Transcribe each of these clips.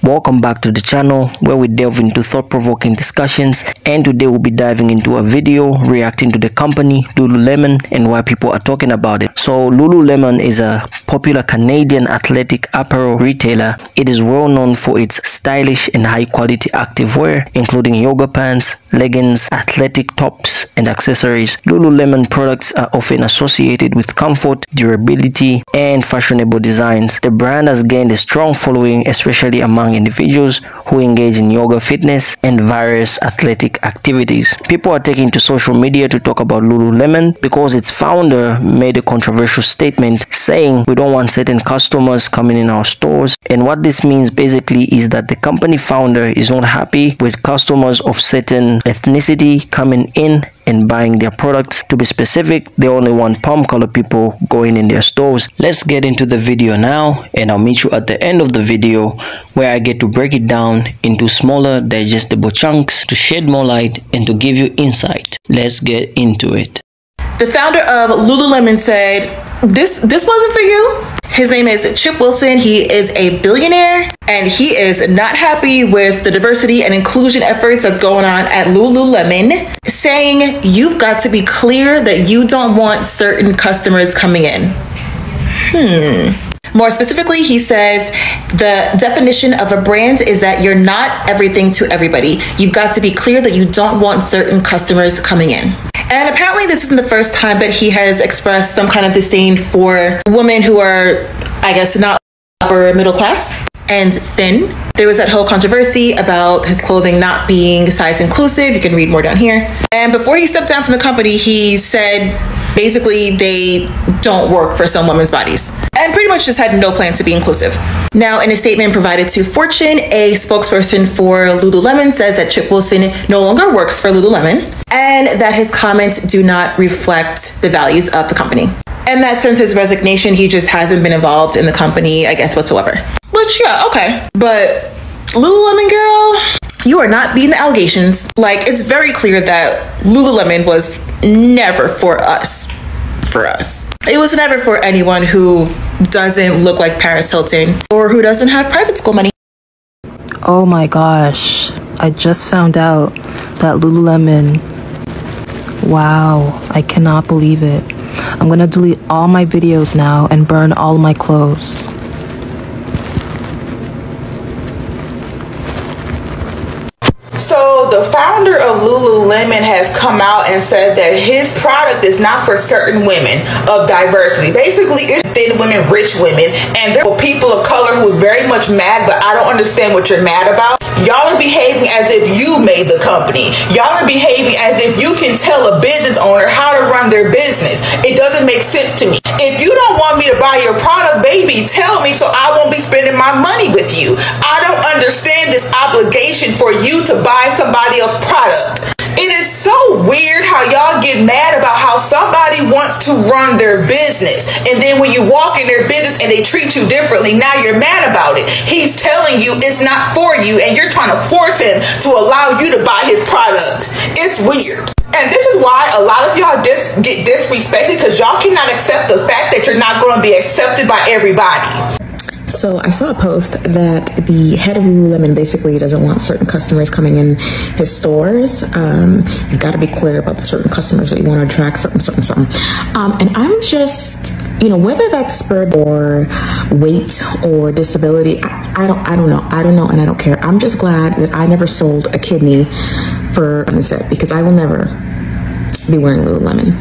Welcome back to the channel where we delve into thought-provoking discussions, and today we'll be diving into a video reacting to the company Lululemon and why people are talking about it. So Lululemon is a popular Canadian athletic apparel retailer. It is well known for its stylish and high-quality activewear, including yoga pants, leggings, athletic tops, and accessories. Lululemon products are often associated with comfort, durability, and fashionable designs. The brand has gained a strong following, especially among individuals who engage in yoga, fitness, and various athletic activities. People are taking to social media to talk about Lululemon because its founder made a controversial statement saying, "We don't want certain customers coming in our stores." And what this means basically is that the company founder is not happy with customers of certain ethnicity coming in and buying their products. To be specific, they only want palm color people going in their stores. Let's get into the video now, and I'll meet you at the end of the video where I get to break it down into smaller digestible chunks to shed more light and to give you insight. Let's get into it. The founder of Lululemon said, this wasn't for you. His name is Chip Wilson. He is a billionaire, and he is not happy with the diversity and inclusion efforts that's going on at Lululemon, saying you've got to be clear that you don't want certain customers coming in. More specifically, he says the definition of a brand is that you're not everything to everybody. You've got to be clear that you don't want certain customers coming in. And apparently this isn't the first time that he has expressed some kind of disdain for women who are, I guess, not upper middle class and thin. There was that whole controversy about his clothing not being size inclusive. You can read more down here. And before he stepped down from the company, he said basically they don't work for some women's bodies, and pretty much just had no plans to be inclusive. Now, in a statement provided to Fortune, a spokesperson for Lululemon says that Chip Wilson no longer works for Lululemon and that his comments do not reflect the values of the company. And that since his resignation, he just hasn't been involved in the company, I guess, whatsoever. Which, yeah, okay. But Lululemon girl, you are not beating the allegations. Like, it's very clear that Lululemon was never for us. It was never for anyone who doesn't look like Paris Hilton or who doesn't have private school money. Oh my gosh, I just found out that Lululemon, wow, I cannot believe it. I'm gonna delete all my videos now and burn all my clothes. So the founder of Lululemon has come out and said that his product is not for certain women of diversity. Basically, it's thin women, rich women, and there are people of color who is very much mad, but I don't understand what you're mad about. Y'all are behaving as if you made the company. Y'all are behaving as if you can tell a business owner how to run their business. It doesn't make sense to me. If you don't want me to buy your product, baby, tell me so I won't be spending my money with you. I don't understand this obligation for you to buy somebody else's product. It is so weird how y'all get mad about how somebody wants to run their business, and then when you walk in their business and they treat you differently, now you're mad about it. He's telling you it's not for you, and you're trying to force him to allow you to buy his product. It's weird. And this is why a lot of y'all get disrespected, because y'all cannot accept the fact that you're not going to be accepted by everybody. So I saw a post that the head of Lululemon basically doesn't want certain customers coming in his stores. You've got to be clear about the certain customers that you want to attract, something. And I'm just, you know, whether that's spurred or weight or disability, I don't know, and I don't care. I'm just glad that I never sold a kidney for Set, because I will never be wearing Lululemon.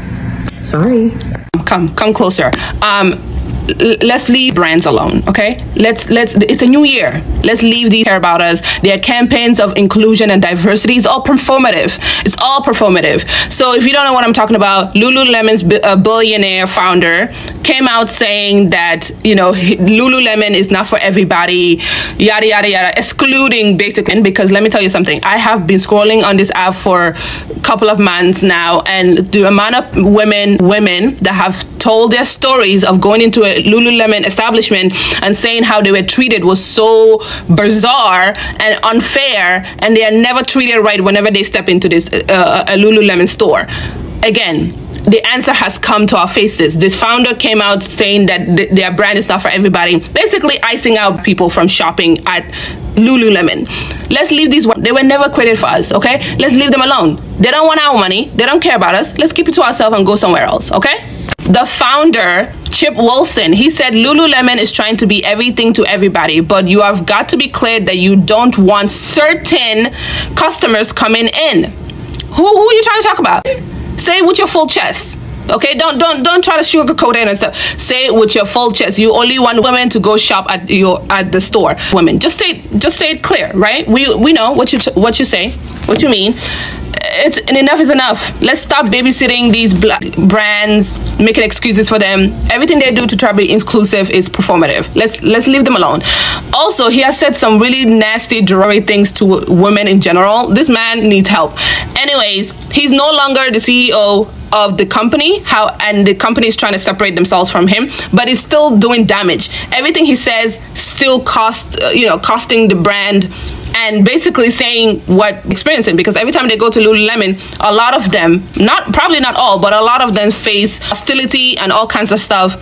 Sorry. Come closer. Let's leave brands alone, okay? Let's it's a new year. Let's leave these care about us. Their campaigns of inclusion and diversity is all performative. It's all performative. So if you don't know what I'm talking about, Lululemon's billionaire founder came out saying that, you know, Lululemon is not for everybody, yada yada yada, excluding basically, because let me tell you something. I have been scrolling on this app for a couple of months now, and the amount of women that have told their stories of going into a Lululemon establishment and saying how they were treated was so bizarre and unfair, and they are never treated right whenever they step into this a Lululemon store. Again, the answer has come to our faces. This founder came out saying that their brand is not for everybody, basically icing out people from shopping at Lululemon. Let's leave these. They were never created for us, okay? Let's leave them alone. They don't want our money. They don't care about us. Let's keep it to ourselves and go somewhere else, okay? The founder, Chip Wilson, he said Lululemon is trying to be everything to everybody, but you have got to be clear that you don't want certain customers coming in. Who are you trying to talk about? Say it with your full chest. Okay, don't try to sugarcoat it and stuff. Say it with your full chest. You only want women to go shop at the store. Women, just say it clear, right? We know what you say, what you mean. It's enough is enough. Let's stop babysitting these brands, making excuses for them. Everything they do to try to be inclusive is performative. Let's leave them alone. Also, he has said some really nasty, derogatory things to women in general. This man needs help. Anyways, he's no longer the CEO of the company, and the company is trying to separate themselves from him, but it's still doing damage. Everything he says still costing the brand, and basically saying what experiencing, because every time they go to Lululemon, a lot of them, probably not all, but a lot of them face hostility and all kinds of stuff.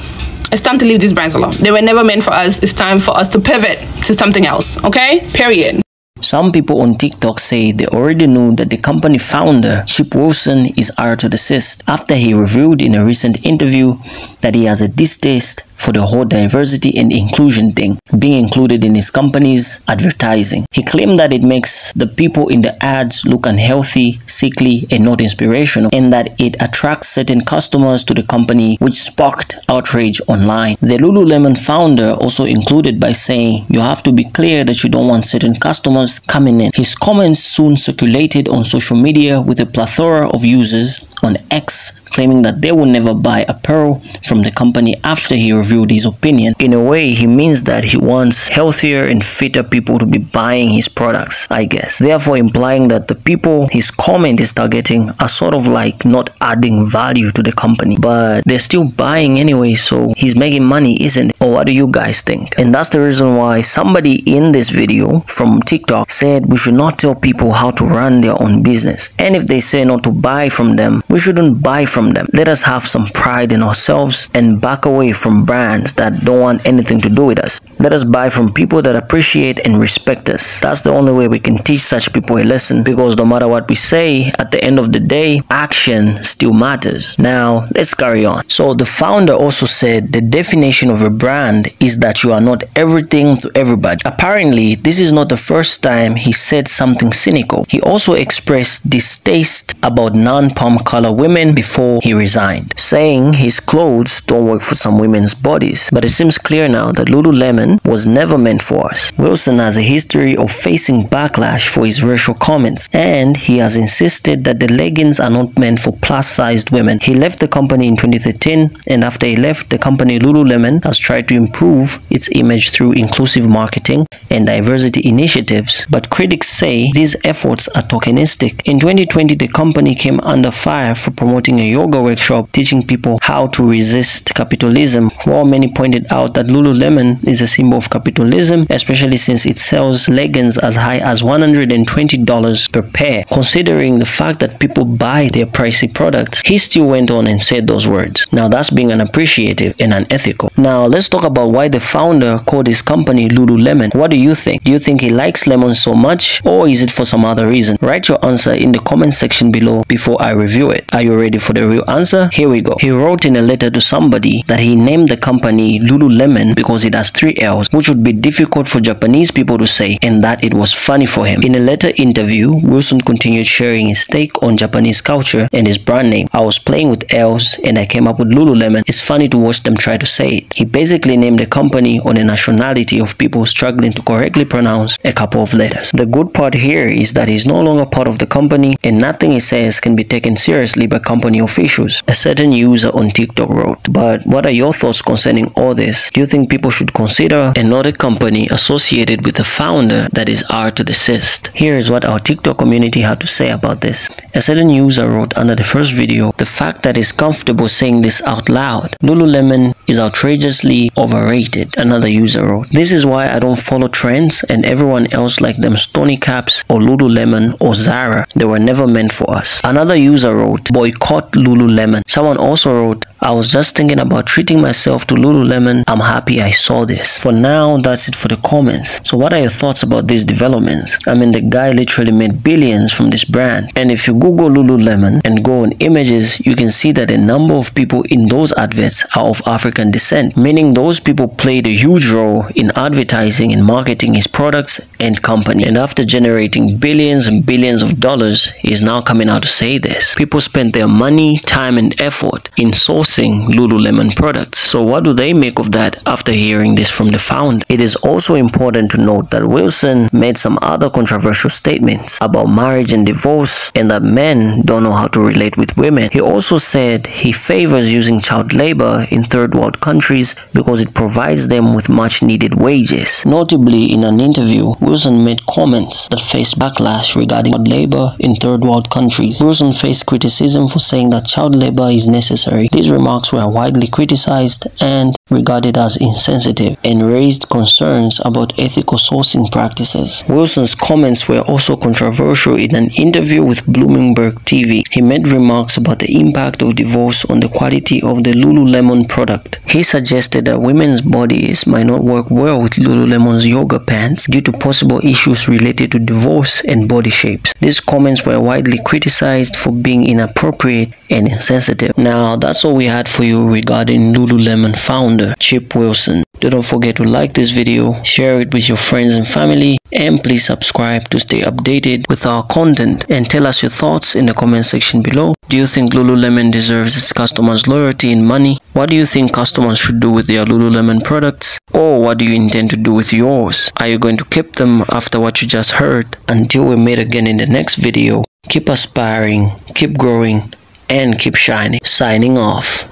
It's time to leave these brands alone. They were never meant for us. It's time for us to pivot to something else, okay? Period. Some people on TikTok say they already knew that the company founder, Chip Wilson, is out to desist after he revealed in a recent interview that he has a distaste for the whole diversity and inclusion thing being included in his company's advertising. He claimed that it makes the people in the ads look unhealthy, sickly, and not inspirational, and that it attracts certain customers to the company, which sparked outrage online. The Lululemon founder also included by saying, "You have to be clear that you don't want certain customers coming in." His comments soon circulated on social media, with a plethora of users on X claiming that they will never buy apparel from the company after he revealed his opinion. In a way, he means that he wants healthier and fitter people to be buying his products, I guess. Therefore, implying that the people his comment is targeting are sort of like not adding value to the company, but they're still buying anyway, so he's making money, isn't it? Or what do you guys think? And that's the reason why somebody in this video from TikTok said we should not tell people how to run their own business. And if they say not to buy from them, we shouldn't buy from them. Let us have some pride in ourselves and back away from brands that don't want anything to do with us. Let us buy from people that appreciate and respect us. That's the only way we can teach such people a lesson, because no matter what we say, at the end of the day, action still matters. Now, let's carry on. So the founder also said the definition of a brand is that you are not everything to everybody. Apparently, this is not the first time he said something cynical. He also expressed distaste about non-palm color women before he resigned, saying his clothes don't work for some women's bodies. But it seems clear now that Lululemon was never meant for us. Wilson has a history of facing backlash for his racial comments, and he has insisted that the leggings are not meant for plus-sized women. He left the company in 2013, and after he left, the company Lululemon has tried to improve its image through inclusive marketing and diversity initiatives, but critics say these efforts are tokenistic. In 2020, the company came under fire for promoting a yoga workshop teaching people how to resist capitalism, while many pointed out that Lululemon is a symbol of capitalism, especially since it sells leggings as high as $120 per pair. Considering the fact that people buy their pricey products, he still went on and said those words. Now that's being unappreciative and unethical. Now let's talk about why the founder called his company Lululemon. What do you think? Do you think he likes lemons so much, or is it for some other reason? Write your answer in the comment section below before I review it. Are you ready for the real answer? Here we go. He wrote in a letter to somebody that he named the company Lululemon because it has 3 L's, which would be difficult for Japanese people to say, and that it was funny for him. In a later interview, Wilson continued sharing his take on Japanese culture and his brand name. "I was playing with L's and I came up with Lululemon. It's funny to watch them try to say it." He basically named the company on a nationality of people struggling to correctly pronounce a couple of letters. The good part here is that he's no longer part of the company, and nothing he says can be taken seriously by company officials, a certain user on TikTok wrote. But what are your thoughts concerning all this? Do you think people should consider Twitter, another company associated with the founder that is hard to desist. Here is what our TikTok community had to say about this. A certain user wrote under the first video, "The fact that it's comfortable saying this out loud. Lululemon is outrageously overrated." Another user wrote, "This is why I don't follow trends and everyone else like them Stony Caps or Lululemon or Zara. They were never meant for us." Another user wrote, "Boycott Lululemon." Someone also wrote, "I was just thinking about treating myself to Lululemon. I'm happy I saw this." For now, that's it for the comments. So what are your thoughts about these developments? I mean, the guy literally made billions from this brand. And if you Google Lululemon and go on images, you can see that a number of people in those adverts are of African descent, meaning those people played a huge role in advertising and marketing his products and company. And after generating billions and billions of dollars, he's now coming out to say this. People spent their money, time, and effort in sourcing Lululemon products. So what do they make of that after hearing this from the founder? It is also important to note that Wilson made some other controversial statements about marriage and divorce and that men don't know how to relate with women. He also said he favors using child labor in third world countries because it provides them with much needed wages. Notably, in an interview, Wilson made comments that faced backlash regarding child labor in third world countries. Wilson faced criticism for saying that child labor is necessary. These remarks were widely criticized and regarded as insensitive and raised concerns about ethical sourcing practices. Wilson's comments were also controversial in an interview with Bloomberg TV. He made remarks about the impact of divorce on the quality of the Lululemon product. He suggested that women's bodies might not work well with Lululemon's yoga pants due to possible issues related to divorce and body shapes. These comments were widely criticized for being inappropriate and insensitive. Now, that's all we had for you regarding Lululemon founder Chip Wilson. Don't forget to like this video, share it with your friends and family, and please subscribe to stay updated with our content, and tell us your thoughts in the comment section below. Do you think Lululemon deserves its customers' loyalty and money? What do you think customers should do with their Lululemon products? Or what do you intend to do with yours? Are you going to keep them after what you just heard? Until we meet again in the next video, keep aspiring, keep growing, and keep shining. Signing off.